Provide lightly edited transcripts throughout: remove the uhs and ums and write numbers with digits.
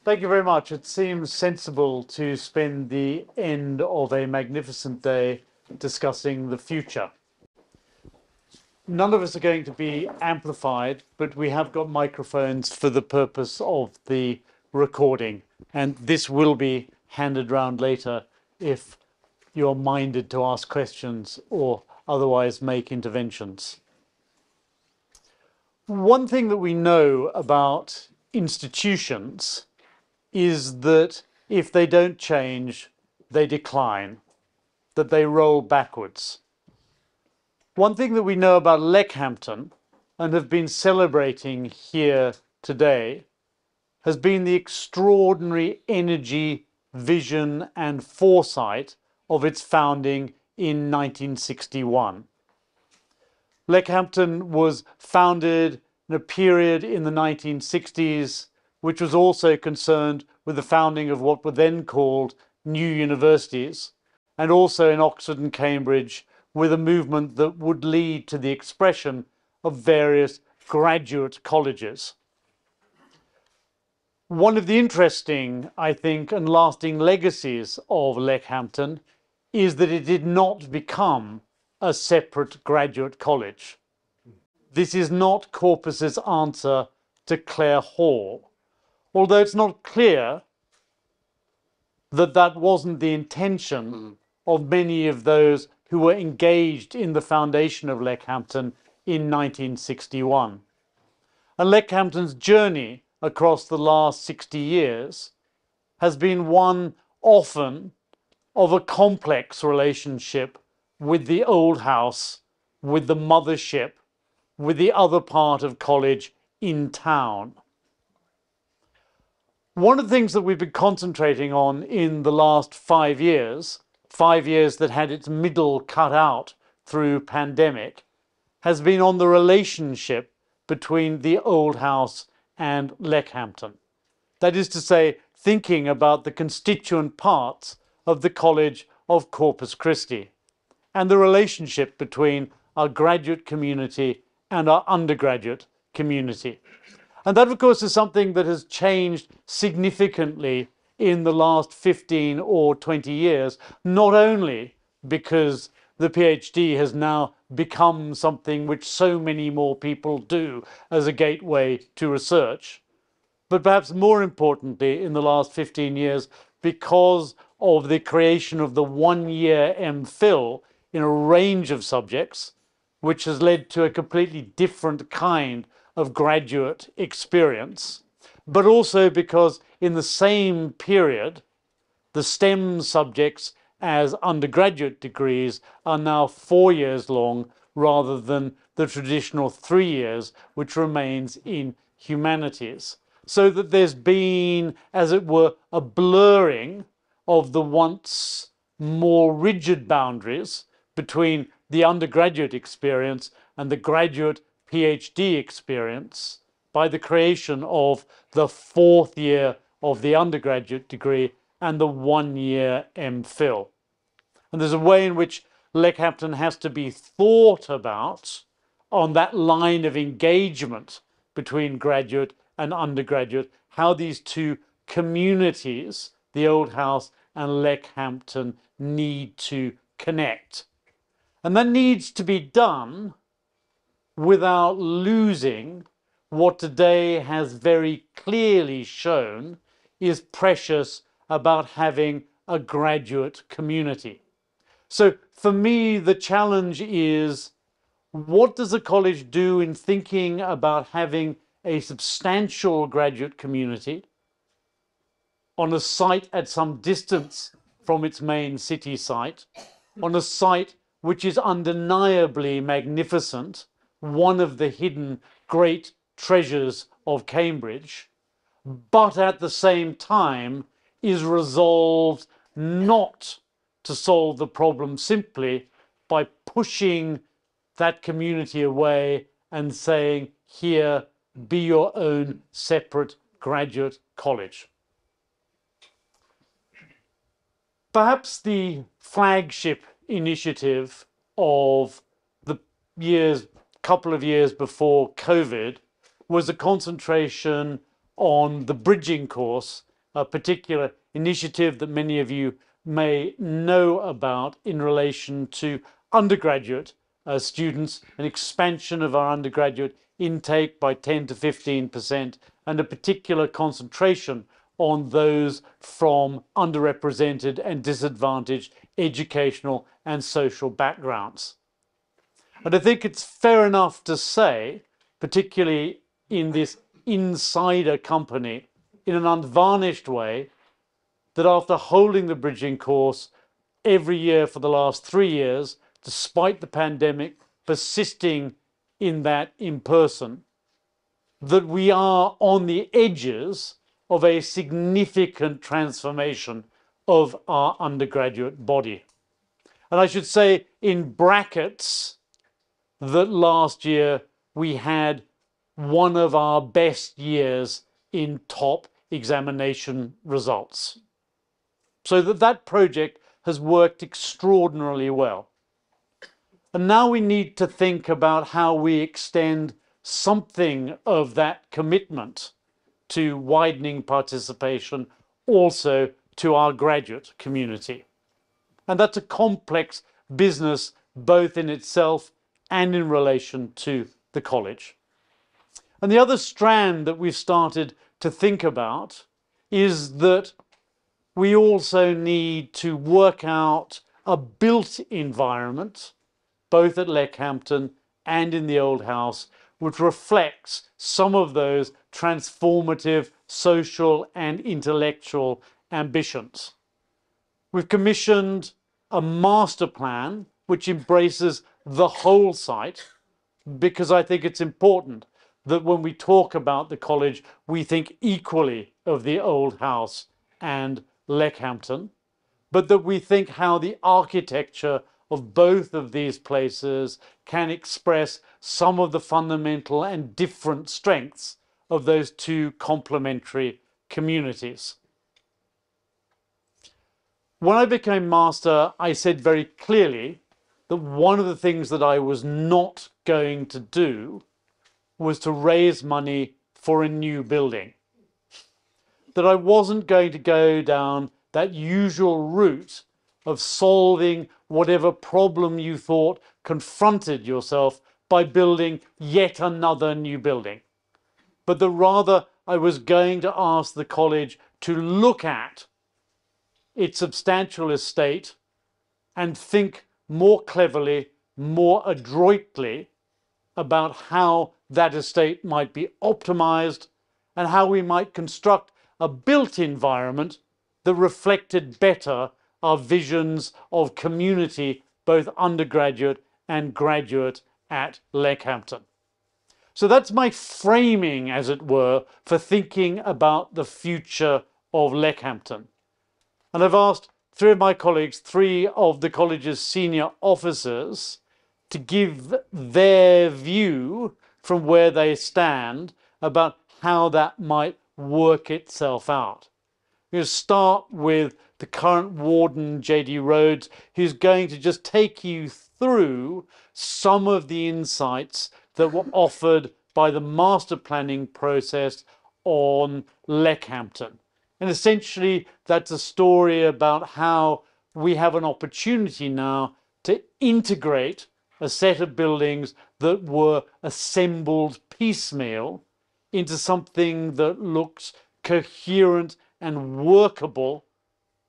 Thank you very much. It seems sensible to spend the end of a magnificent day discussing the future. None of us are going to be amplified, but we have got microphones for the purpose of the recording, and this will be handed round later if you're minded to ask questions or otherwise make interventions. One thing that we know about institutions is that if they don't change, they decline, that they roll backwards. One thing that we know about Leckhampton, and have been celebrating here today, has been the extraordinary energy, vision, and foresight of its founding in 1961. Leckhampton was founded in a period in the 1960s which was also concerned with the founding of what were then called new universities, and also in Oxford and Cambridge with a movement that would lead to the expression of various graduate colleges. One of the interesting, I think, and lasting legacies of Leckhampton is that it did not become a separate graduate college. This is not Corpus's answer to Clare Hall, although it's not clear that that wasn't the intention of many of those who were engaged in the foundation of Leckhampton in 1961. And Leckhampton's journey across the last 60 years has been one often of a complex relationship with the old house, with the mothership, with the other part of college in town. One of the things that we've been concentrating on in the last 5 years that had its middle cut out through pandemic, has been on the relationship between the old house and Leckhampton. That is to say, thinking about the constituent parts of the College of Corpus Christi and the relationship between our graduate community and our undergraduate community. And that, of course, is something that has changed significantly in the last 15 or 20 years, not only because the PhD has now become something which so many more people do as a gateway to research, but perhaps more importantly in the last 15 years because of the creation of the one-year MPhil in a range of subjects, which has led to a completely different kind of graduate experience, but also because in the same period, the STEM subjects as undergraduate degrees are now 4 years long rather than the traditional 3 years, which remains in humanities. So that there's been, as it were, a blurring of the once more rigid boundaries between the undergraduate experience and the graduate PhD experience by the creation of the 4th year of the undergraduate degree and the 1-year MPhil. And there's a way in which Leckhampton has to be thought about on that line of engagement between graduate and undergraduate, how these two communities, the Old House and Leckhampton, need to connect. And that needs to be done without losing what today has very clearly shown is precious about having a graduate community. So for me, the challenge is, what does a college do in thinking about having a substantial graduate community on a site at some distance from its main city site, on a site which is undeniably magnificent, one of the hidden great treasures of Cambridge, but at the same time is resolved not to solve the problem simply by pushing that community away and saying, here, be your own separate graduate college. Perhaps the flagship initiative of the couple of years before COVID was a concentration on the bridging course, a particular initiative that many of you may know about in relation to undergraduate students, an expansion of our undergraduate intake by 10 to 15%, and a particular concentration on those from underrepresented and disadvantaged educational and social backgrounds. And I think it's fair enough to say, particularly in this insider company, in an unvarnished way, that after holding the bridging course every year for the last 3 years, despite the pandemic persisting in that in person, that we are on the edges of a significant transformation of our undergraduate body. And I should say in brackets that last year we had one of our best years in top examination results. So that project has worked extraordinarily well. And now we need to think about how we extend something of that commitment to widening participation also to our graduate community. And that's a complex business both in itself and in relation to the college. And the other strand that we've started to think about is that we also need to work out a built environment, both at Leckhampton and in the old house, which reflects some of those transformative social and intellectual ambitions. We've commissioned a master plan which embraces the whole site, because I think it's important that when we talk about the college, we think equally of the old house and Leckhampton, but that we think how the architecture of both of these places can express some of the fundamental and different strengths of those two complementary communities. When I became master, I said very clearly that one of the things that I was not going to do was to raise money for a new building. That I wasn't going to go down that usual route of solving whatever problem you thought confronted yourself by building yet another new building. But that rather I was going to ask the college to look at its substantial estate and think more cleverly, more adroitly about how that estate might be optimized and how we might construct a built environment that reflected better our visions of community, both undergraduate and graduate at Leckhampton. So that's my framing, as it were, for thinking about the future of Leckhampton. And I've asked 3 of my colleagues, 3 of the college's senior officers, to give their view from where they stand about how that might work itself out. We're going to start with the current warden, J.D. Rhodes, who's going to just take you through some of the insights that were offered by the master planning process on Leckhampton. And essentially, that's a story about how we have an opportunity now to integrate a set of buildings that were assembled piecemeal into something that looks coherent and workable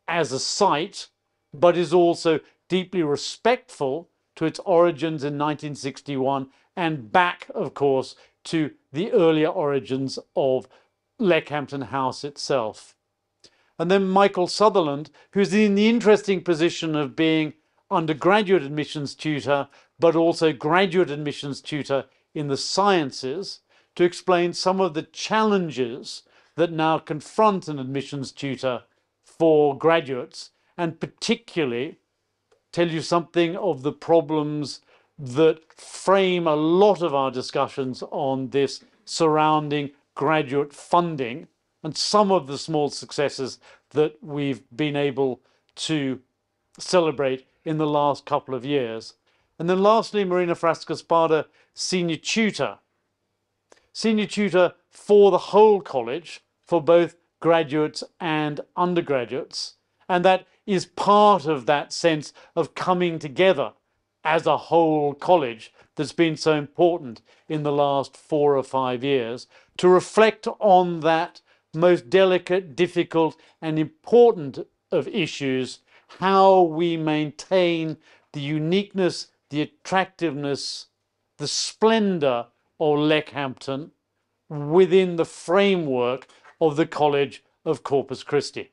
as a site, but is also deeply respectful to its origins in 1961 and back, of course, to the earlier origins of Leckhampton House itself. And then Michael Sutherland, who's in the interesting position of being undergraduate admissions tutor, but also graduate admissions tutor in the sciences, to explain some of the challenges that now confront an admissions tutor for graduates, and particularly tell you something of the problems that frame a lot of our discussions on this surrounding graduate funding and some of the small successes that we've been able to celebrate in the last couple of years. And then lastly, Marina Frasca-Spada, senior tutor. Senior tutor for the whole college, for both graduates and undergraduates. And that is part of that sense of coming together as a whole college that's been so important in the last 4 or 5 years, to reflect on that most delicate, difficult, and important of issues, how we maintain the uniqueness, the attractiveness, the splendor of Leckhampton within the framework of the College of Corpus Christi.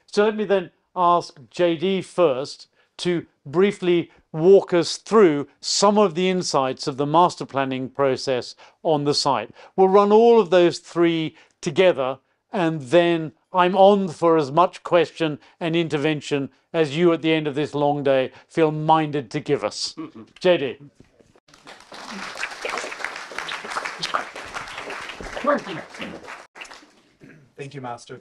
So let me then ask JD first to briefly walk us through some of the insights of the master planning process on the site. We'll run all of those three together, and then I'm on for as much question and intervention as you at the end of this long day feel minded to give us. JD. Thank you, Master.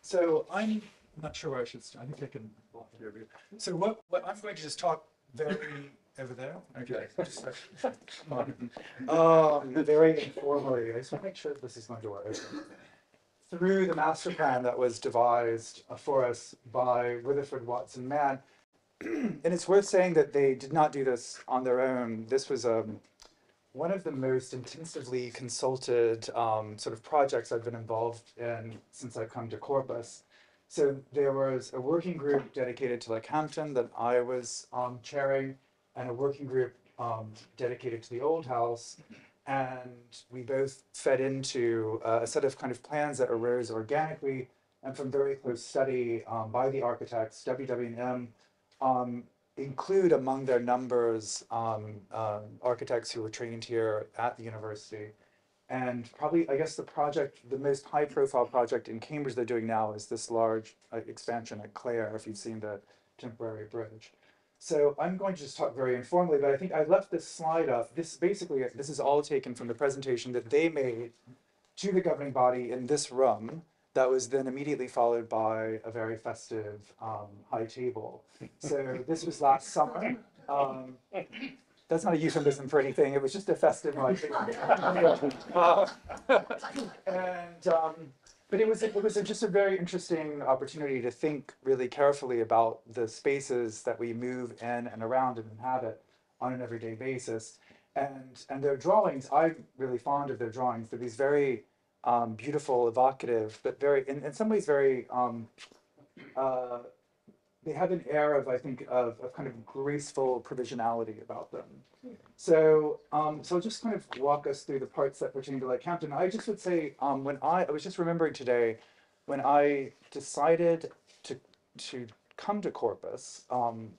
So I'm not sure where I should start. I think I can walk through everything. So what I'm going to just talk very over there. Okay. Very informally. I just want to make sure this is going to work. Through the master plan that was devised for us by Rutherford Watson Mann, and it's worth saying that they did not do this on their own. This was one of the most intensively consulted sort of projects I've been involved in since I've come to Corpus. So there was a working group dedicated to Leckhampton that I was chairing, and a working group dedicated to the old house. And we both fed into a set of kind of plans that arose organically and from very close study by the architects. WW&M include among their numbers architects who were trained here at the university. And probably, I guess, the most high profile project in Cambridge they're doing now is this large expansion at Clare, if you've seen the temporary bridge. So I'm going to just talk very informally, but I think I left this slide up. This is all taken from the presentation that they made to the governing body in this room, that was then immediately followed by a very festive high table. So this was last summer. That's not a euphemism for anything. It was just a festive high table. But it was just a very interesting opportunity to think really carefully about the spaces that we move in and around and inhabit on an everyday basis. And their drawings, I'm really fond of their drawings. They're these very beautiful, evocative, but very, in some ways, very, they have an air of, I think, of kind of graceful provisionality about them. So, so just kind of walk us through the parts that pertain to Leckhampton. I just would say, when I was just remembering today, when I decided to come to Corpus, I'm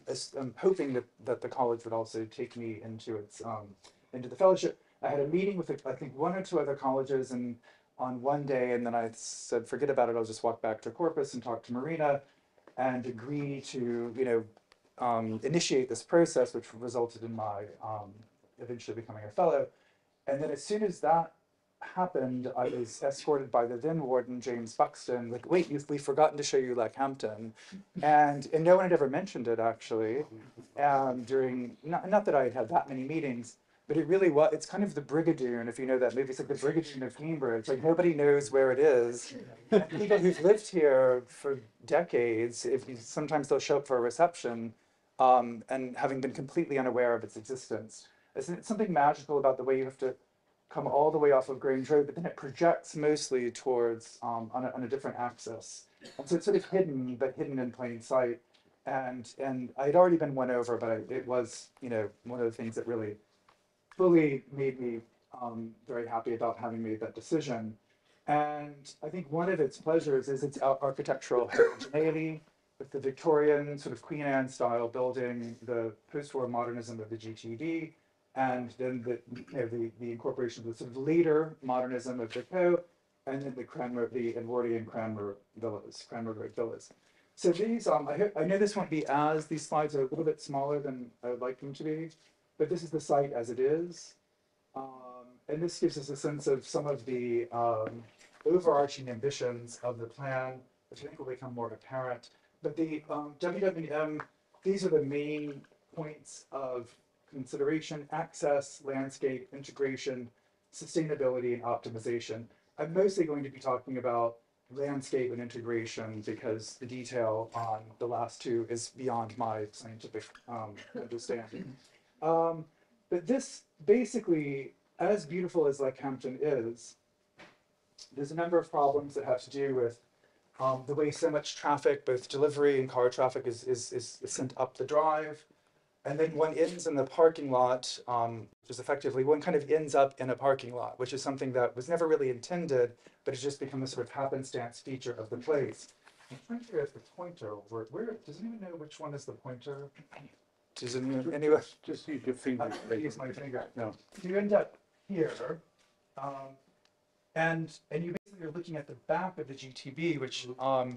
hoping that the college would also take me into its into the fellowship. I had a meeting with I think 1 or 2 other colleges, and on one day, and then I said, forget about it. I'll just walk back to Corpus and talk to Marina, and agree to initiate this process, which resulted in my eventually becoming a fellow. And then as soon as that happened, I was escorted by the then warden, James Buxton, like, wait, we've forgotten to show you Leckhampton. And no one had ever mentioned it, actually, during, not that I had that many meetings, but it really was, it's kind of the Brigadoon, if you know that movie. It's like the Brigadoon of Cambridge. Like, nobody knows where it is. And people who've lived here for decades, sometimes they'll show up for a reception, and having been completely unaware of its existence. It's something magical about the way you have to come all the way off of Grange Road, but then it projects mostly towards, on a different axis. And so it's sort of hidden, but hidden in plain sight. And I had already been won over, but it was, one of the things that really fully made me very happy about having made that decision. And I think one of its pleasures is its architectural heterogeneity, with the Victorian sort of Queen Anne style building, the post-war modernism of the GTD, and then the incorporation of the sort of later modernism of Deco, and then the Edwardian Cranmer Road villas. So these, I know this won't be these slides are a little bit smaller than I would like them to be, but this is the site as it is. And this gives us a sense of some of the overarching ambitions of the plan, which I think will become more apparent. But the WW&M, these are the main points of consideration: access, landscape, integration, sustainability, and optimization. I'm mostly going to be talking about landscape and integration because the detail on the last two is beyond my scientific understanding. But this basically, as beautiful as Leckhampton is, there's a number of problems that have to do with the way so much traffic, both delivery and car traffic, is sent up the drive. And then one ends in the parking lot, which is effectively, one kind of ends up in a parking lot, which is something that was never really intended, but it's just become a sort of happenstance feature of the place. I'm trying to figure out the pointer, where, does anyone know which one is the pointer? Does anyone? Just use your finger. Use my finger. No. So you end up here, and you basically are looking at the back of the GTB, which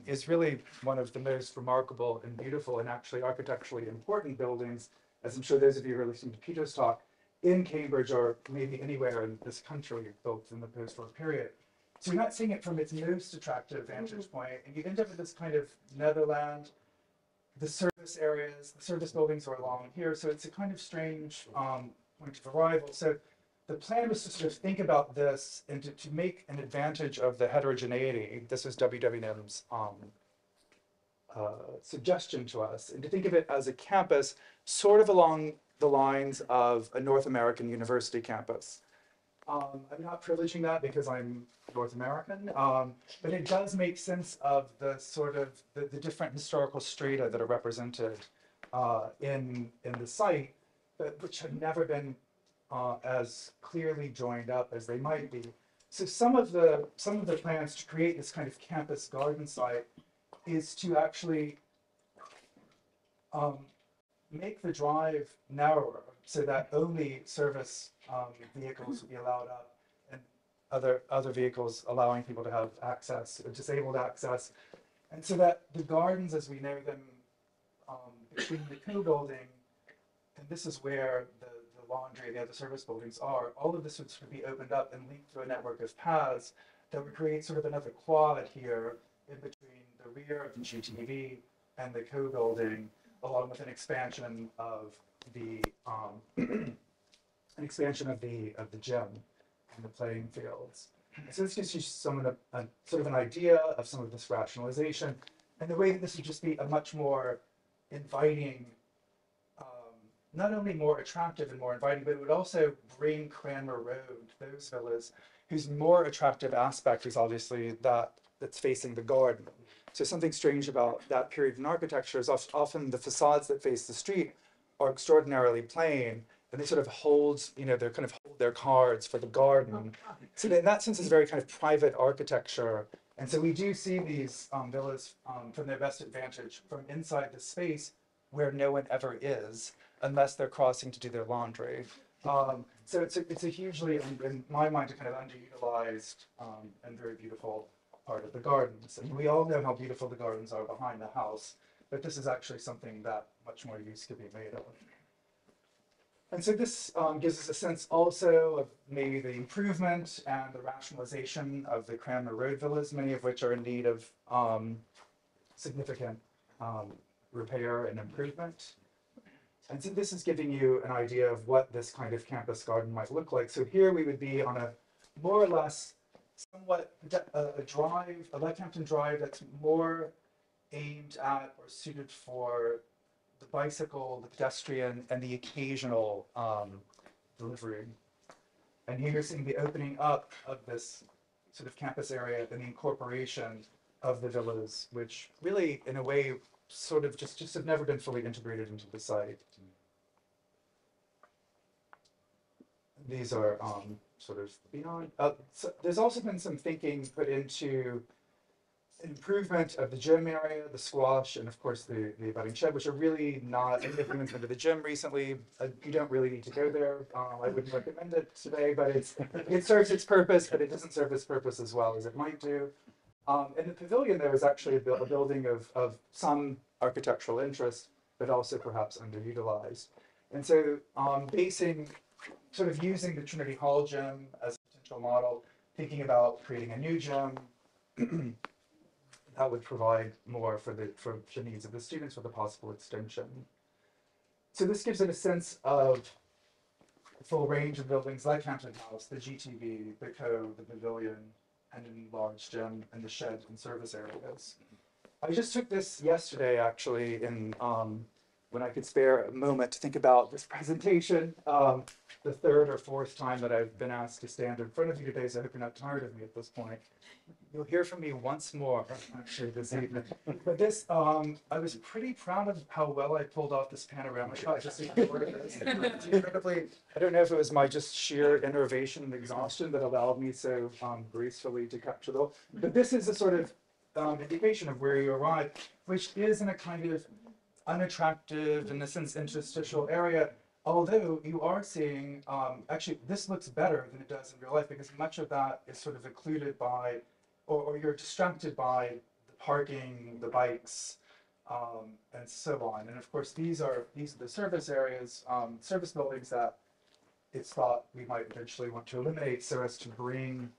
is really one of the most remarkable and beautiful and actually architecturally important buildings, as I'm sure those of you who are listening to Peter's talk, in Cambridge or maybe anywhere in this country built in the post-war period. So you're not seeing it from its most attractive vantage point, and you end up with this kind of Netherland. The service areas, the service buildings are along here, so it's a kind of strange point of arrival. So the plan was to sort of think about this and to make an advantage of the heterogeneity. This was WWNM's suggestion to us, and to think of it as a campus sort of along the lines of a North American university campus. I'm not privileging that because I'm North American, but it does make sense of the sort of the different historical strata that are represented in the site, but which have never been as clearly joined up as they might be. So some of the plans to create this kind of campus garden site is to actually make the drive narrower so that only service vehicles will be allowed up, and other vehicles allowing people to have access, or disabled access, and so that the gardens as we know them between the co-building, and this is where the laundry and the other service buildings are, all of this would sort of be opened up and linked through a network of paths that would create sort of another quad here in between the rear of the GTV and the co-building, along with an expansion of the gym and the playing fields. And so this gives you sort of an idea of some of this rationalization, and the way that this would just be a much more inviting, not only more attractive and more inviting, but it would also bring Cranmer Road, those villas, whose more attractive aspect is obviously that's facing the garden. So something strange about that period in architecture is often the facades that face the street are extraordinarily plain, and they sort of hold, they're kind of hold their cards for the garden. So in that sense, it's very kind of private architecture. And so we do see these villas from their best advantage from inside the space where no one ever is, unless they're crossing to do their laundry. So it's a hugely, in my mind, a kind of underutilized and very beautiful part of the gardens. And we all know how beautiful the gardens are behind the house, but this is actually something that much more use could be made of. And so this gives us a sense also of maybe the improvement and the rationalization of the Cranmer Road villas, many of which are in need of significant repair and improvement. And so this is giving you an idea of what this kind of campus garden might look like. So here we would be on a more or less somewhat a drive, a Leckhampton drive that's more aimed at or suited for the bicycle, the pedestrian, and the occasional delivery. And here you're seeing the opening up of this sort of campus area and the incorporation of the villas, which really, in a way, sort of just have never been fully integrated into the site. These are sort of beyond. So there's also been some thinking put into improvement of the gym area, the squash, and of course the abutting shed, which are really not, if anyone's been to the gym recently, you don't really need to go there. I wouldn't recommend it today, but it serves its purpose, but it doesn't serve its purpose as well as it might do. In the pavilion, there is actually a building of some architectural interest, but also perhaps underutilized. And so sort of using the Trinity Hall gym as a potential model, thinking about creating a new gym, that would provide more for the needs of the students with a possible extension. So this gives it a sense of the full range of buildings like Hampton House, the GTB, the Cove, the Pavilion, and a large gym and the shed and service areas. I just took this yesterday, actually, in when I could spare a moment to think about this presentation. The third or fourth time that I've been asked to stand in front of you today, so I hope you're not tired of me at this point. You'll hear from me once more, actually, this evening. But this, I was pretty proud of how well I pulled off this panorama shot. Just it's incredibly, I don't know if it was my just sheer innervation and exhaustion that allowed me so gracefully to capture the whole. But this is a sort of indication of where you arrive, which is in a kind of unattractive, in a sense, interstitial area. Although you are seeing, actually, this looks better than it does in real life because much of that is sort of occluded by, or you're distracted by the parking, the bikes, and so on. And of course, these are the service areas, service buildings that it's thought we might eventually want to eliminate so as to bring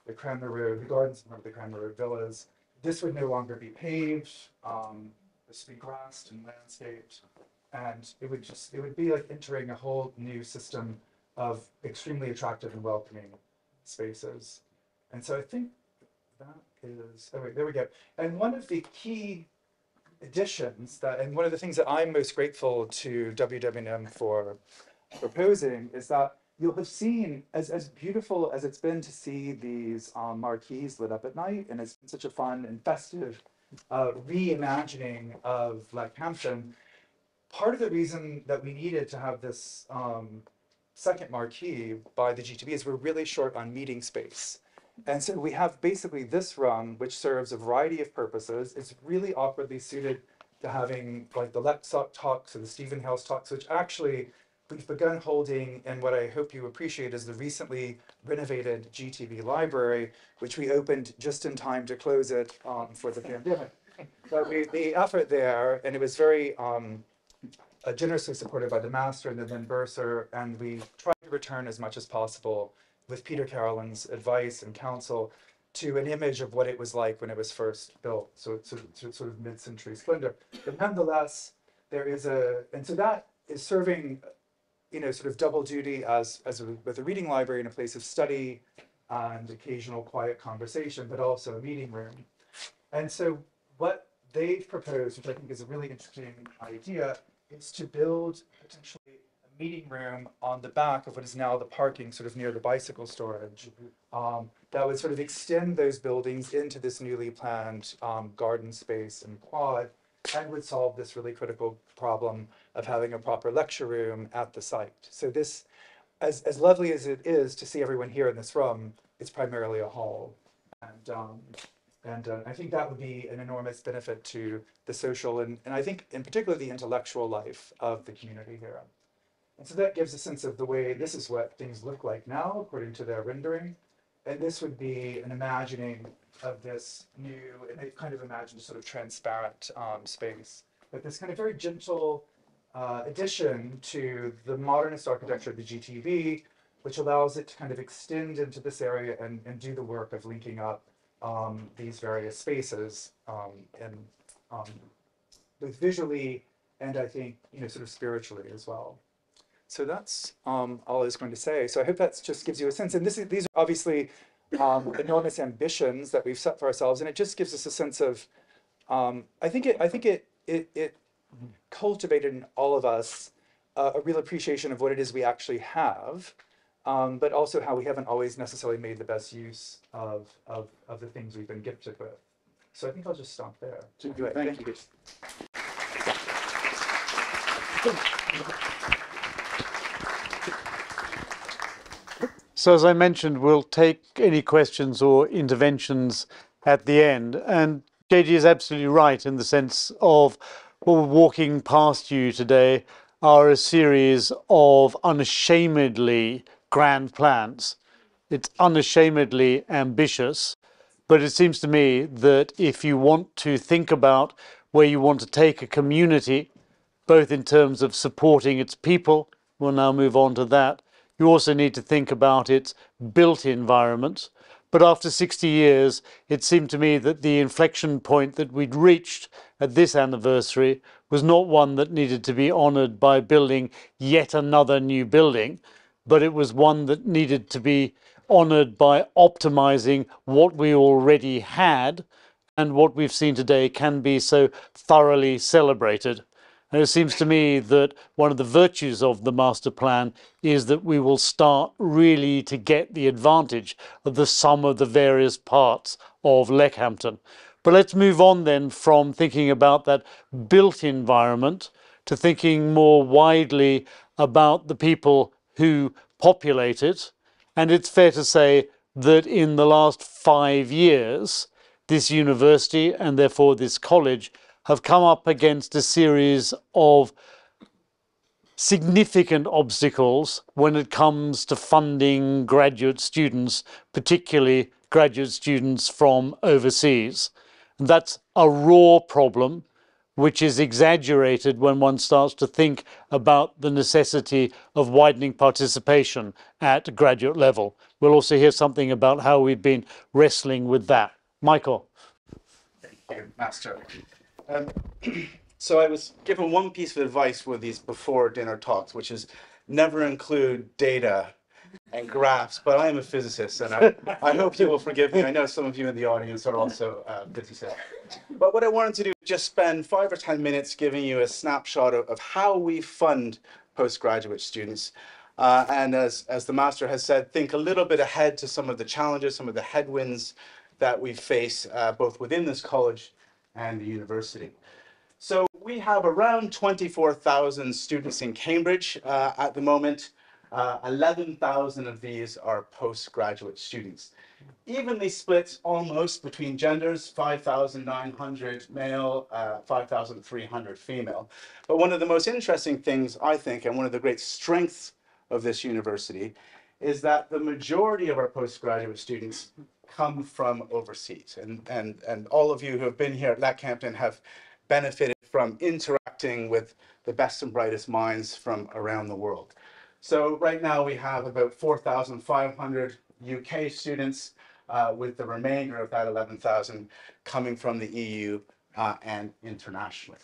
the Cranmer Road, the gardens of the Cranmer Road villas. This would no longer be paved. This would be grassed and landscaped. And it would be like entering a whole new system of extremely attractive and welcoming spaces. And so I think that is, oh wait, there we go. And one of the key additions and one of the things that I'm most grateful to WWM for proposing is that you'll have seen, as beautiful as it's been to see these marquees lit up at night, and it's been such a fun and festive reimagining of Leckhampton. Part of the reason that we needed to have this second marquee by the GTB is we're really short on meeting space. And so we have basically this room, which serves a variety of purposes. It's really awkwardly suited to having like the Leck talks or the Stephen House talks, which actually we've begun holding in what I hope you appreciate is the recently renovated GTB library, which we opened just in time to close it for the pandemic. But the effort there, and it was very generously supported by the master and then Bursar, and we tried to return as much as possible with Peter Carolyn's advice and counsel to an image of what it was like when it was first built, so it's sort of mid-century splendor. But nonetheless, there is and so that is serving, sort of double duty with a reading library and a place of study and occasional quiet conversation, but also a meeting room. And so what they've proposed, which I think is a really interesting idea, is to build potentially a meeting room on the back of what is now the parking, sort of near the bicycle storage, that would sort of extend those buildings into this newly planned garden space and quad, and would solve this really critical problem of having a proper lecture room at the site. So this, as lovely as it is to see everyone here in this room, it's primarily a hall. And I think that would be an enormous benefit to the social and I think in particular the intellectual life of the community here. And so that gives a sense of the way this is what things look like now, according to their rendering. And this would be an imagining of this new, and they've kind of imagined a sort of transparent space. But this kind of very gentle addition to the modernist architecture of the GTB, which allows it to kind of extend into this area and do the work of linking up these various spaces and both visually and I think sort of spiritually as well. So that's all I was going to say. So I hope that just gives you a sense. And these are obviously enormous ambitions that we've set for ourselves, and it just gives us a sense of I think it cultivated in all of us a real appreciation of what it is we actually have. But also how we haven't always necessarily made the best use of the things we've been gifted with. So I think I'll just stop there. Thank you. So as I mentioned, we'll take any questions or interventions at the end. And JG is absolutely right in the sense of what we're walking past you today are a series of unashamedly grand plans. It's unashamedly ambitious, but it seems to me that if you want to think about where you want to take a community, both in terms of supporting its people, we'll now move on to that, you also need to think about its built environment. But after 60 years, it seemed to me that the inflection point that we'd reached at this anniversary was not one that needed to be honoured by building yet another new building, but it was one that needed to be honoured by optimizing what we already had, and what we've seen today can be so thoroughly celebrated. And it seems to me that one of the virtues of the master plan is that we will start really to get the advantage of the sum of the various parts of Leckhampton. But let's move on then from thinking about that built environment to thinking more widely about the people who populate it. And it's fair to say that in the last 5 years, this university and therefore this college have come up against a series of significant obstacles when it comes to funding graduate students, particularly graduate students from overseas. And that's a raw problem, which is exaggerated when one starts to think about the necessity of widening participation at graduate level. We'll also hear something about how we've been wrestling with that. Michael. Thank you, Master. So I was given one piece of advice with these before dinner talks, which is never include data and graphs, but I am a physicist, and I hope you will forgive me. I know some of you in the audience are also physicists. But what I wanted to do is just spend 5 or 10 minutes giving you a snapshot of how we fund postgraduate students. And as the Master has said, think a little bit ahead to some of the challenges, some of the headwinds that we face both within this college and the university. So we have around 24,000 students in Cambridge at the moment. 11,000 of these are postgraduate students, evenly split almost between genders, 5,900 male, 5,300 female. But one of the most interesting things, I think, and one of the great strengths of this university is that the majority of our postgraduate students come from overseas. And all of you who have been here at Leckhampton have benefited from interacting with the best and brightest minds from around the world. So right now we have about 4,500 UK students, with the remainder of that 11,000 coming from the EU and internationally.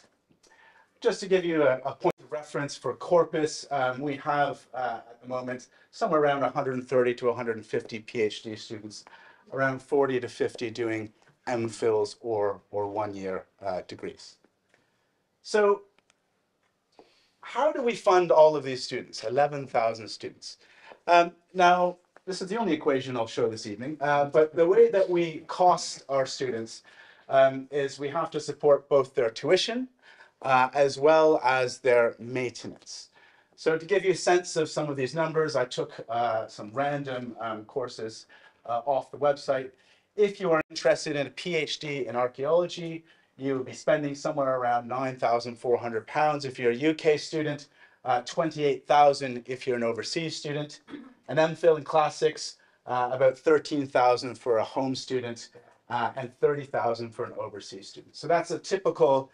Just to give you a point of reference for corpus, we have at the moment somewhere around 130 to 150 PhD students, around 40 to 50 doing MPhils or one-year degrees. So how do we fund all of these students, 11,000 students? Now, this is the only equation I'll show this evening, but the way that we cost our students is we have to support both their tuition as well as their maintenance. So to give you a sense of some of these numbers, I took some random courses off the website. If you are interested in a PhD in archaeology, you will be spending somewhere around £9,400 if you're a UK student, 28,000 if you're an overseas student. An MPhil in classics, about 13,000 for a home student, and 30,000 for an overseas student. So that's a typical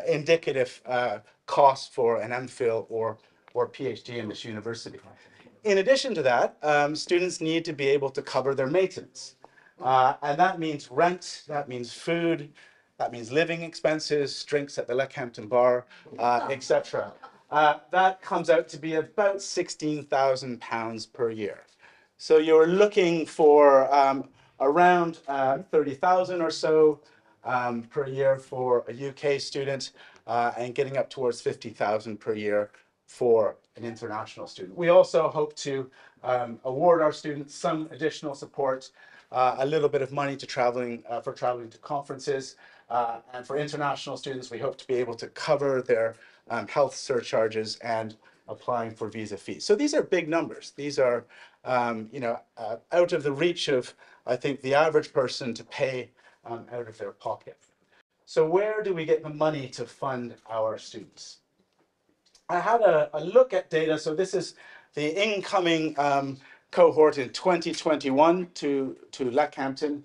indicative cost for an MPhil or PhD in this university. In addition to that, students need to be able to cover their maintenance. And that means rent, that means food, that means living expenses, drinks at the Leckhampton bar, etc. That comes out to be about £16,000 per year. So you're looking for around 30,000 or so per year for a UK student, and getting up towards 50,000 per year for an international student. We also hope to award our students some additional support, a little bit of money to traveling to conferences, and for international students, we hope to be able to cover their health surcharges and applying for visa fees. So these are big numbers. These are, out of the reach of, I think, the average person to pay out of their pocket. So where do we get the money to fund our students? I had a look at data. So this is the incoming cohort in 2021 to Leckhampton,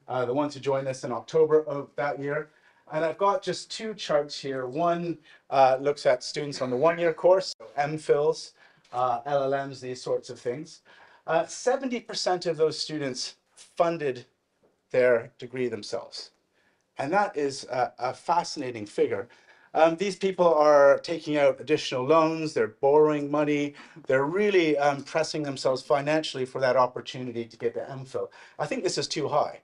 the ones who joined us in October of that year. And I've got just two charts here. One looks at students on the one-year course, so MPhils, LLMs, these sorts of things. 70% of those students funded their degree themselves. And that is a fascinating figure. These people are taking out additional loans, they're borrowing money, they're really pressing themselves financially for that opportunity to get the MPhil. I think this is too high.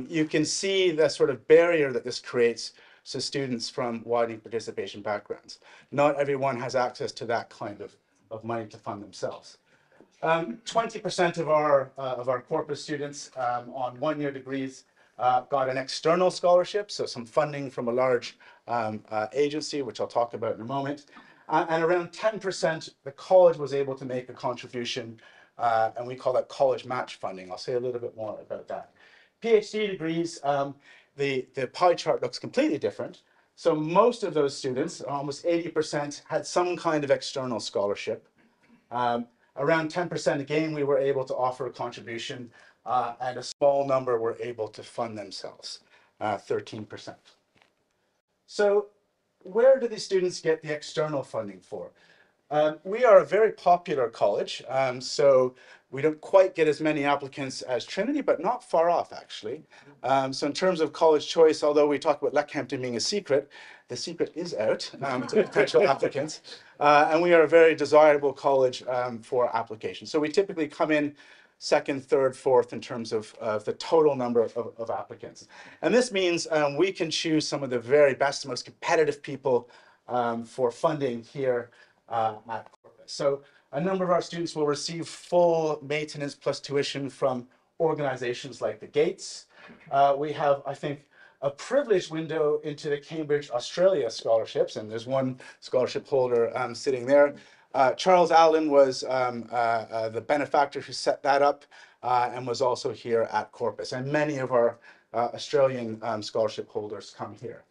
You can see the sort of barrier that this creates to students from widening participation backgrounds. Not everyone has access to that kind of money to fund themselves. 20% of our corpus students on one-year degrees got an external scholarship, so some funding from a large agency, which I'll talk about in a moment. And around 10%, the college was able to make a contribution, and we call that college match funding. I'll say a little bit more about that. PhD degrees, the pie chart looks completely different. So most of those students, almost 80%, had some kind of external scholarship. Around 10%, again, we were able to offer a contribution, and a small number were able to fund themselves, 13%. So where do these students get the external funding for? We are a very popular college, so we don't quite get as many applicants as Trinity, but not far off, actually. So in terms of college choice, although we talk about Leckhampton being a secret, the secret is out to potential applicants. And we are a very desirable college for applications. So we typically come in second, third, fourth in terms of the total number of applicants. And this means we can choose some of the very best, most competitive people for funding here at Corpus. So a number of our students will receive full maintenance plus tuition from organizations like the Gates. We have, I think, a privileged window into the Cambridge Australia scholarships, and there's one scholarship holder sitting there. Charles Allen was the benefactor who set that up and was also here at Corpus. And many of our Australian scholarship holders come here.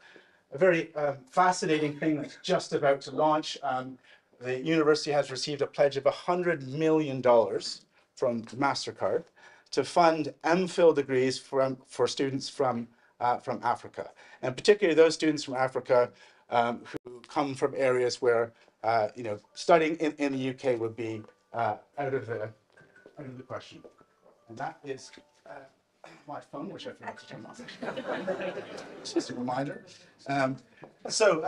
A very fascinating thing that's just about to launch. The university has received a pledge of $100 million from MasterCard to fund MPhil degrees for students from Africa, and particularly those students from Africa who come from areas where studying in the UK would be out of the question. And that is my phone, which I forgot to turn off. Just a reminder. So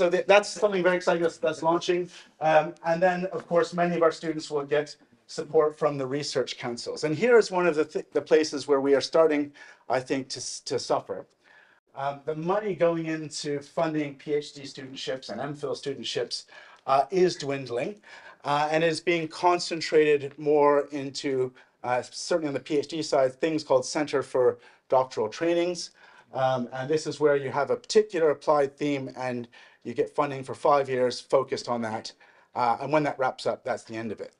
that's something very exciting that's launching. And then, of course, many of our students will get support from the research councils. And here is one of the places where we are starting, I think, to suffer. The money going into funding PhD studentships and MPhil studentships is dwindling, and is being concentrated more into, certainly on the PhD side, things called Center for Doctoral Trainings. And this is where you have a particular applied theme and you get funding for 5 years focused on that. And when that wraps up, that's the end of it.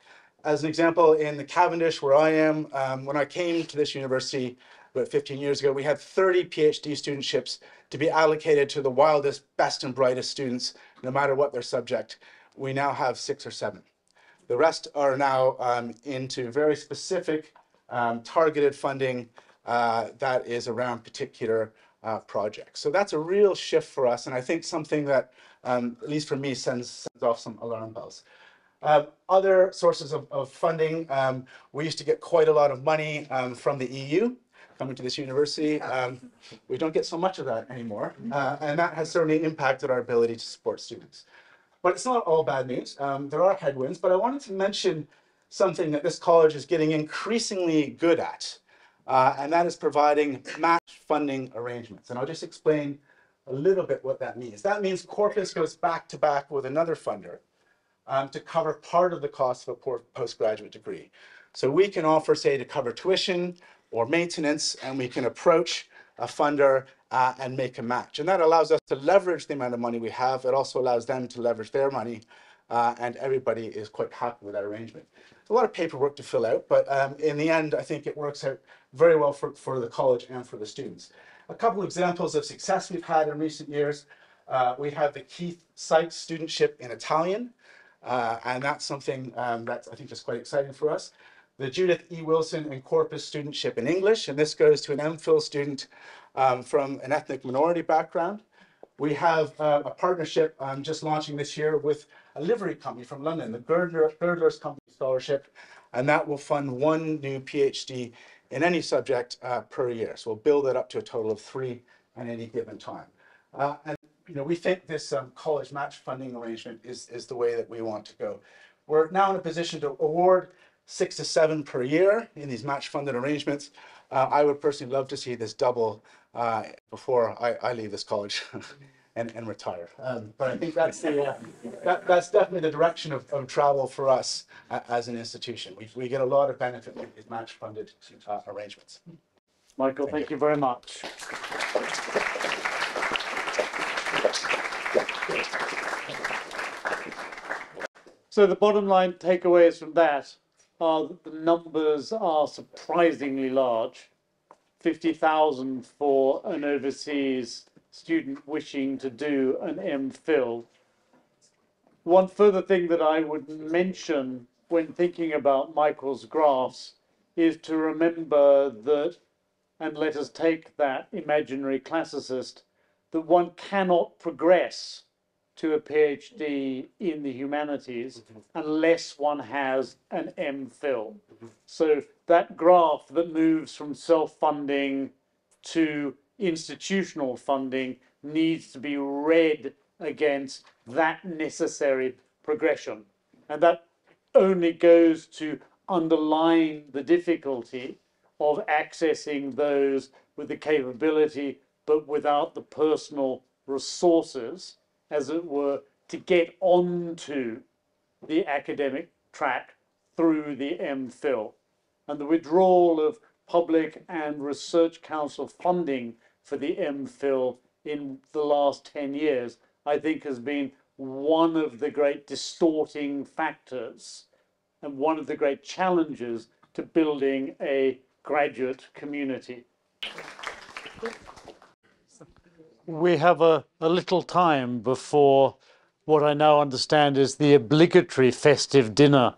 As an example, in the Cavendish, where I am, when I came to this university about 15 years ago, we had 30 PhD studentships to be allocated to the wildest, best and brightest students, no matter what their subject. We now have 6 or 7. The rest are now into very specific targeted funding that is around particular projects. So that's a real shift for us, and I think something that, at least for me, sends off some alarm bells. Other sources of funding, we used to get quite a lot of money from the EU coming to this university. We don't get so much of that anymore, and that has certainly impacted our ability to support students. But it's not all bad news. There are headwinds, but I wanted to mention something that this college is getting increasingly good at, and that is providing match funding arrangements. And I'll just explain a little bit what that means. That means Corpus goes back to back with another funder to cover part of the cost of a postgraduate degree. So we can offer, say, to cover tuition or maintenance, and we can approach a funder and make a match. And that allows us to leverage the amount of money we have. It also allows them to leverage their money, and everybody is quite happy with that arrangement. It's a lot of paperwork to fill out, but in the end, I think it works out very well for the college and for the students. A couple examples of success we've had in recent years. We have the Keith Sykes studentship in Italian, and that's something that's, I think, just quite exciting for us. The Judith E. Wilson and Corpus studentship in English, and this goes to an MPhil student from an ethnic minority background. We have a partnership just launching this year with a livery company from London, the Girdlers Company Scholarship, and that will fund 1 new PhD in any subject per year. So we'll build it up to a total of 3 at any given time. And we think this college match funding arrangement is the way that we want to go. We're now in a position to award 6 to 7 per year in these match funded arrangements. I would personally love to see this double before I leave this college and retire. But I think that's that's definitely the direction of travel for us as an institution. We get a lot of benefit with these match funded arrangements. Michael, thank you very much. So the bottom line takeaways from that are that the numbers are surprisingly large. 50,000 for an overseas student wishing to do an MPhil. One further thing that I would mention when thinking about Michael's graphs is to remember that, and let us take that imaginary classicist, that one cannot progress to a PhD in the humanities unless one has an MPhil. So that graph that moves from self-funding to institutional funding needs to be read against that necessary progression. And that only goes to underline the difficulty of accessing those with the capability but without the personal resources, as it were, to get onto the academic track through the MPhil. And the withdrawal of public and research council funding for the MPhil in the last 10 years, I think, has been one of the great distorting factors and one of the great challenges to building a graduate community. We have a little time before what I now understand is the obligatory festive dinner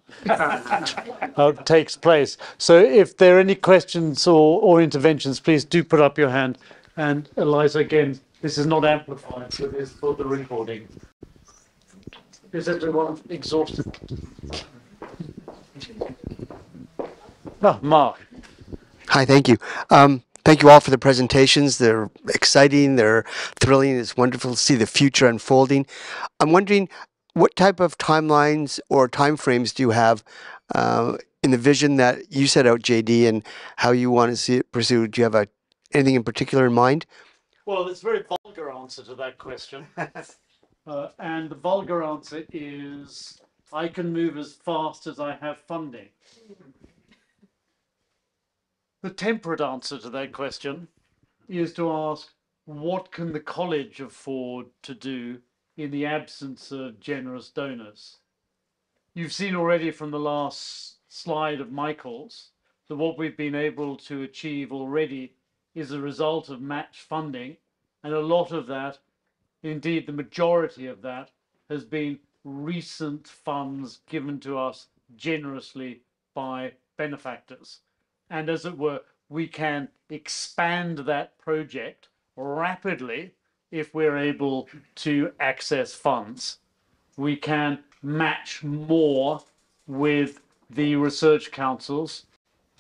takes place. So if there are any questions or interventions, please do put up your hand. And Eliza, again, this is not amplified, so this is for the recording. Is everyone exhausted? Oh, Mark. Hi, thank you. Thank you all for the presentations. They're exciting, they're thrilling. It's wonderful to see the future unfolding. I'm wondering what type of timelines or timeframes do you have in the vision that you set out, JD, and how you want to see it pursued? Do you have anything in particular in mind? Well, there's a very vulgar answer to that question. And the vulgar answer is, I can move as fast as I have funding. The temperate answer to that question is to ask, what can the college afford to do in the absence of generous donors? You've seen already from the last slide of Michael's that what we've been able to achieve already is a result of match funding, and a lot of that, indeed the majority of that, has been recent funds given to us generously by benefactors. And as it were, we can expand that project rapidly if we're able to access funds. We can match more with the research councils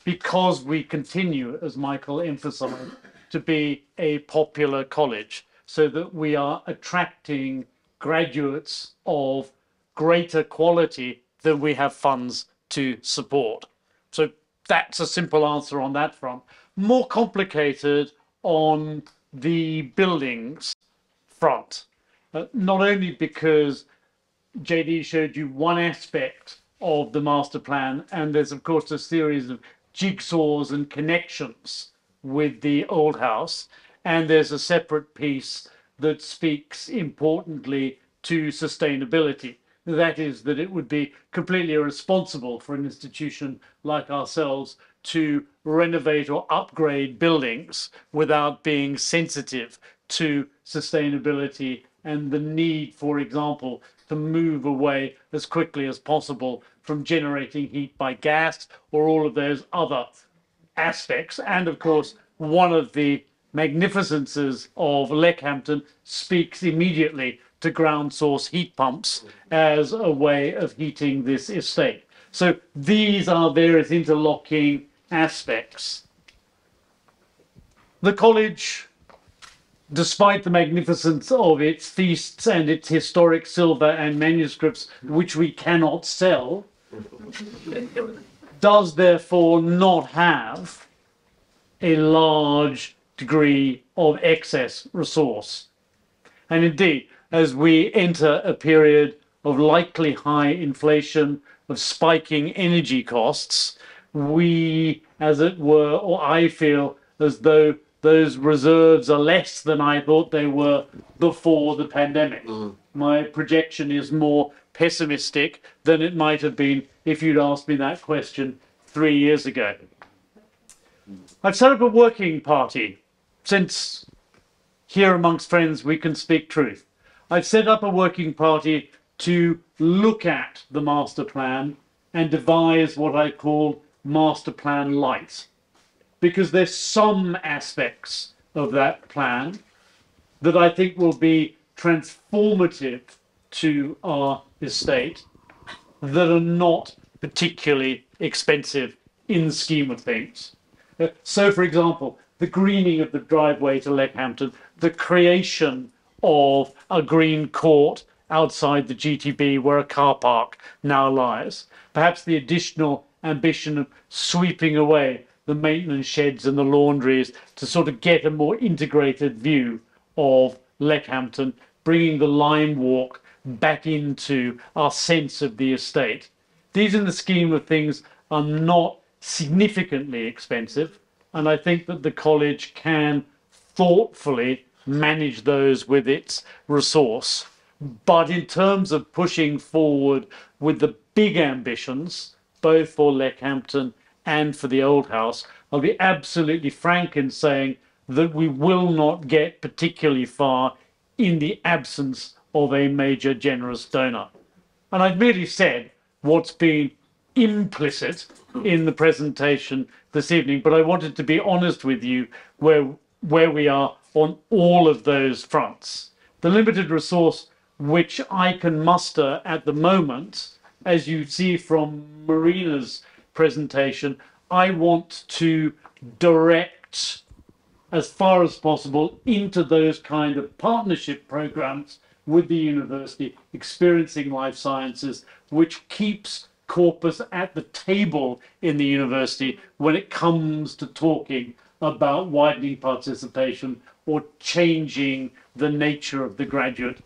because we continue, as Michael emphasized, to be a popular college, so that we are attracting graduates of greater quality than we have funds to support. So that's a simple answer on that front. More complicated on the buildings front, not only because JD showed you one aspect of the master plan, and there's of course a series of jigsaws and connections with the old house, and there's a separate piece that speaks importantly to sustainability. That is, that it would be completely irresponsible for an institution like ourselves to renovate or upgrade buildings without being sensitive to sustainability and the need, for example, to move away as quickly as possible from generating heat by gas or all of those other aspects. And of course, one of the magnificences of Leckhampton speaks immediately to ground source heat pumps as a way of heating this estate. So these are various interlocking aspects. The college despite the magnificence of its feasts and its historic silver and manuscripts, which we cannot sell, does therefore not have a large degree of excess resource. And indeed, as we enter a period of likely high inflation, of spiking energy costs, we, as it were, or I feel as though those reserves are less than I thought they were before the pandemic. My projection is more pessimistic than it might have been if you'd asked me that question 3 years ago. I've set up a working party since here amongst friends we can speak truth. I've set up a working party to look at the master plan and devise what I call master plan light. Because there's some aspects of that plan that I think will be transformative to our estate that are not particularly expensive in the scheme of things. So, for example, the greening of the driveway to Leckhampton, the creation of a green court outside the GTB where a car park now lies, perhaps the additional ambition of sweeping away the maintenance sheds and the laundries to sort of get a more integrated view of Leckhampton, bringing the lime walk back into our sense of the estate. These, in the scheme of things, are not significantly expensive, and I think that the college can thoughtfully manage those with its resource. But in terms of pushing forward with the big ambitions, both for Leckhampton and for the old house, I'll be absolutely frank in saying that we will not get particularly far in the absence of a major generous donor. And I've merely said what's been implicit in the presentation this evening, but I wanted to be honest with you where we are on all of those fronts. The limited resource which I can muster at the moment, as you see from Marina's presentation, I want to direct as far as possible into those kind of partnership programs with the university, experiencing life sciences, which keeps corpus at the table in the university when it comes to talking about widening participation or changing the nature of the graduate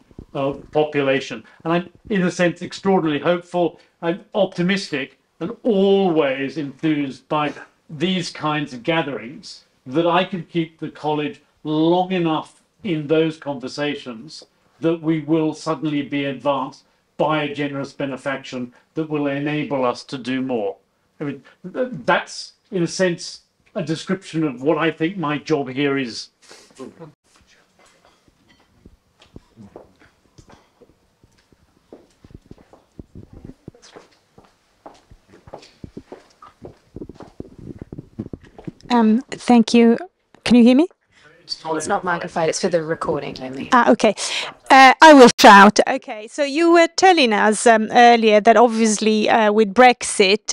population. And I'm, in a sense, extraordinarily hopeful. I'm optimistic and always enthused by these kinds of gatherings that I can keep the college long enough in those conversations that we will suddenly be advanced by a generous benefaction that will enable us to do more. I mean, that's, in a sense, a description of what I think my job here is. Thank you. Can you hear me? It's not magnified, it's for the recording only. Okay. I will shout. Okay, so you were telling us earlier that obviously with Brexit,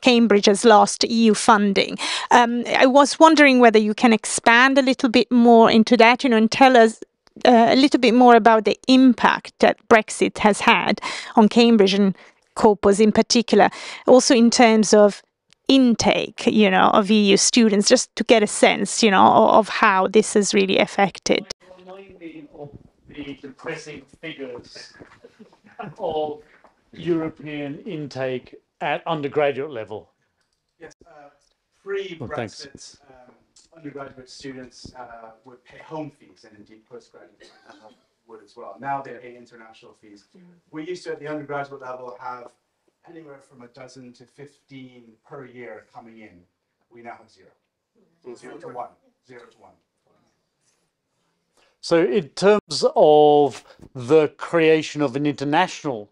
Cambridge has lost EU funding. I was wondering whether you can expand a little bit more into that, and tell us a little bit more about the impact that Brexit has had on Cambridge and corpus in particular, also in terms of intake, of EU students, just to get a sense, of how this has really affected. Remind me of the depressing figures of European intake at undergraduate level. Yes, pre-Brexit, undergraduate students would pay home fees, and indeed postgraduates would as well. Now they pay international fees. We used to, at the undergraduate level, have anywhere from a dozen to 15 per year coming in. We now have zero. 0 to 1. 0 to 1. So in terms of the creation of an international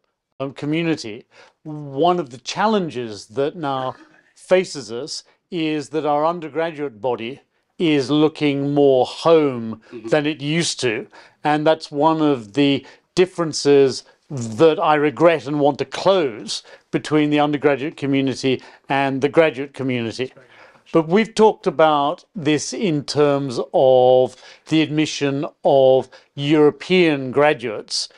community, one of the challenges that now faces us is that our undergraduate body is looking more home than it used to. And that's one of the differences that I regret and want to close between the undergraduate community and the graduate community. But we've talked about this in terms of the admission of European graduates,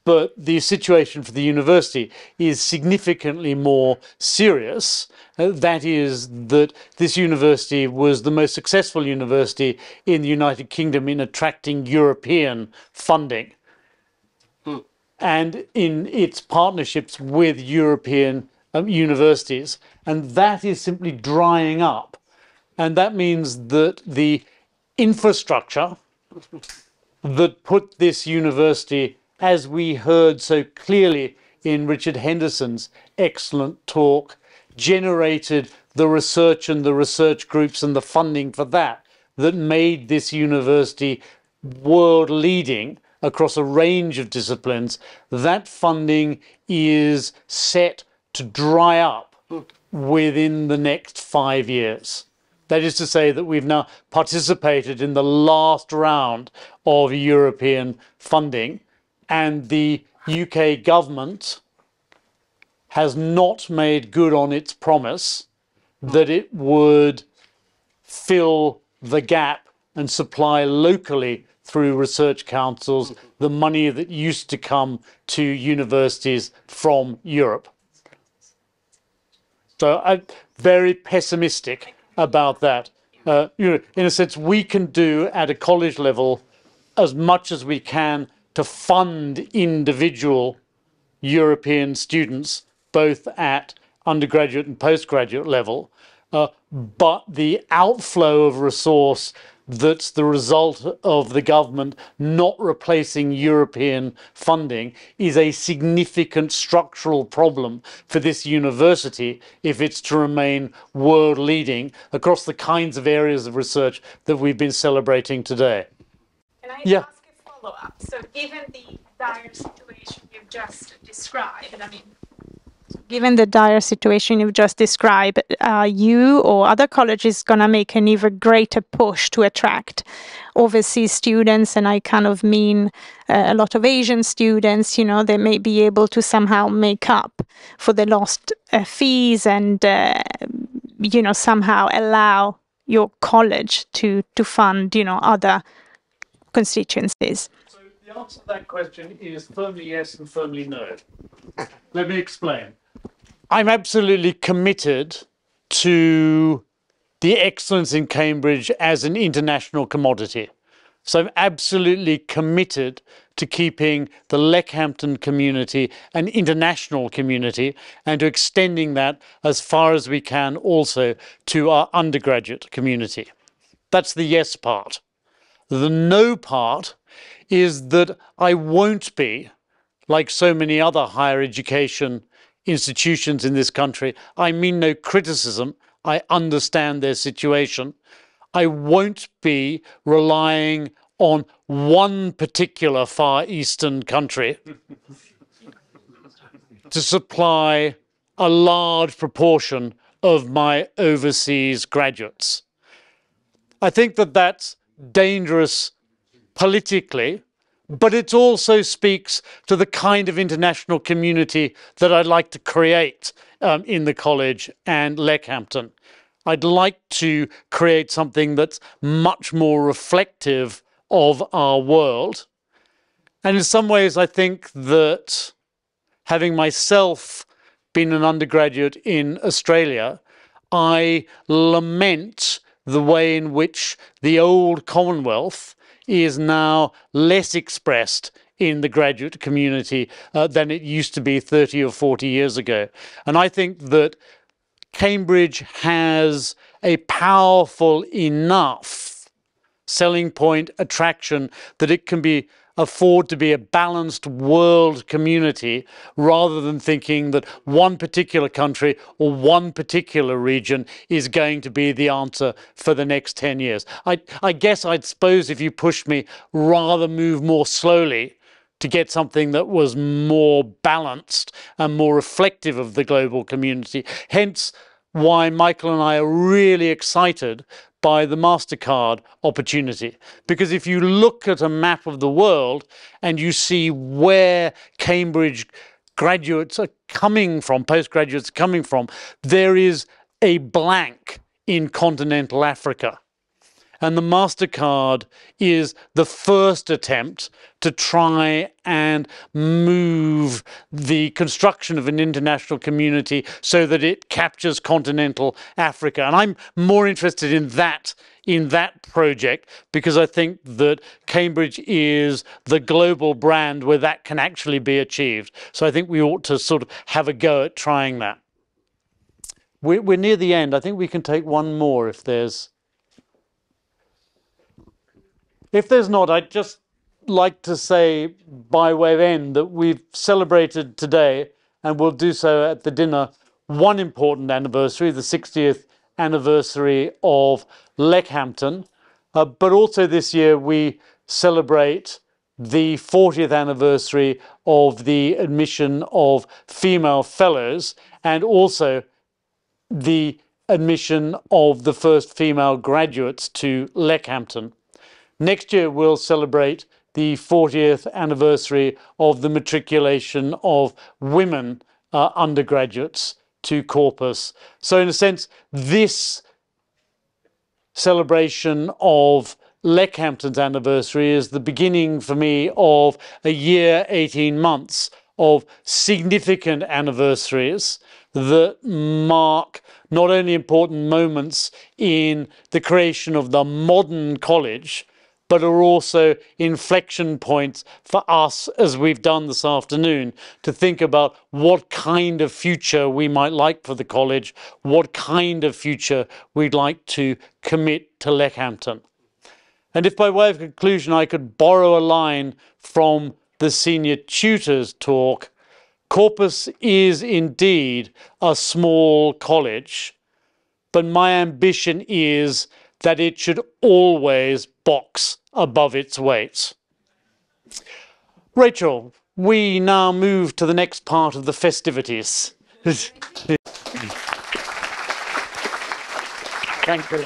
but the situation for the university is significantly more serious. That is that this university was the most successful university in the United Kingdom in attracting European funding and in its partnerships with European universities. And that is simply drying up. And that means that the infrastructure that put this university, as we heard so clearly in Richard Henderson's excellent talk, generated the research and the research groups and the funding for that, that made this university world leading across a range of disciplines. That funding is set to dry up within the next 5 years. That is to say that we've now participated in the last round of European funding, and the UK government has not made good on its promise that it would fill the gap and supply locally through research councils the money that used to come to universities from Europe. So I'm very pessimistic about that. In a sense, we can do at a college level as much as we can to fund individual European students, both at undergraduate and postgraduate level, but the outflow of resource that's the result of the government not replacing European funding is a significant structural problem for this university if it's to remain world leading across the kinds of areas of research that we've been celebrating today. Can I Yeah. ask a follow-up? So given the dire situation you've just described, given the dire situation you've just described, are you or other colleges going to make an even greater push to attract overseas students? And I kind of mean a lot of Asian students, they may be able to somehow make up for the lost fees and, somehow allow your college to fund, other constituencies. So the answer to that question is firmly yes and firmly no. Let me explain. I'm absolutely committed to the excellence in Cambridge as an international commodity. So I'm absolutely committed to keeping the Leckhampton community an international community and to extending that as far as we can also to our undergraduate community. That's the yes part. The no part is that I won't be, like so many other higher education institutions in this country, I mean no criticism, I understand their situation. I won't be relying on one particular Far Eastern country to supply a large proportion of my overseas graduates. I think that that's dangerous politically, but it also speaks to the kind of international community that I'd like to create in the college and Leckhampton. I'd like to create something that's much more reflective of our world. And in some ways, I think that having myself been an undergraduate in Australia, I lament the way in which the old Commonwealth is now less expressed in the graduate community than it used to be 30 or 40 years ago. And I think that Cambridge has a powerful enough selling point attraction that it can afford to be a balanced world community rather than thinking that one particular country or one particular region is going to be the answer for the next 10 years. I guess I'd suppose if you pushed me, rather move more slowly to get something that was more balanced and more reflective of the global community. Hence why Michael and I are really excited by the MasterCard opportunity. Because if you look at a map of the world and you see where Cambridge graduates are coming from, postgraduates are coming from, there is a blank in continental Africa. And the MasterCard is the first attempt to try and move the construction of an international community so that it captures continental Africa. And I'm more interested in that project because I think that Cambridge is the global brand where that can actually be achieved. So I think we ought to sort of have a go at trying that. We're near the end. I think we can take one more if there's... If there's not, I'd just like to say by way of end that we've celebrated today, and we'll do so at the dinner, one important anniversary, the 60th anniversary of Leckhampton. But also this year we celebrate the 40th anniversary of the admission of female fellows, and also the admission of the first female graduates to Leckhampton. Next year, we'll celebrate the 40th anniversary of the matriculation of women undergraduates to Corpus. So in a sense, this celebration of Leckhampton's anniversary is the beginning for me of a year, 18 months of significant anniversaries that mark not only important moments in the creation of the modern college, but are also inflection points for us, as we've done this afternoon, to think about what kind of future we might like for the college, what kind of future we'd like to commit to Leckhampton. And if by way of conclusion I could borrow a line from the senior tutor's talk, Corpus is indeed a small college, but my ambition is that it should always box above its weight. Rachel, we now move to the next part of the festivities. Thank you.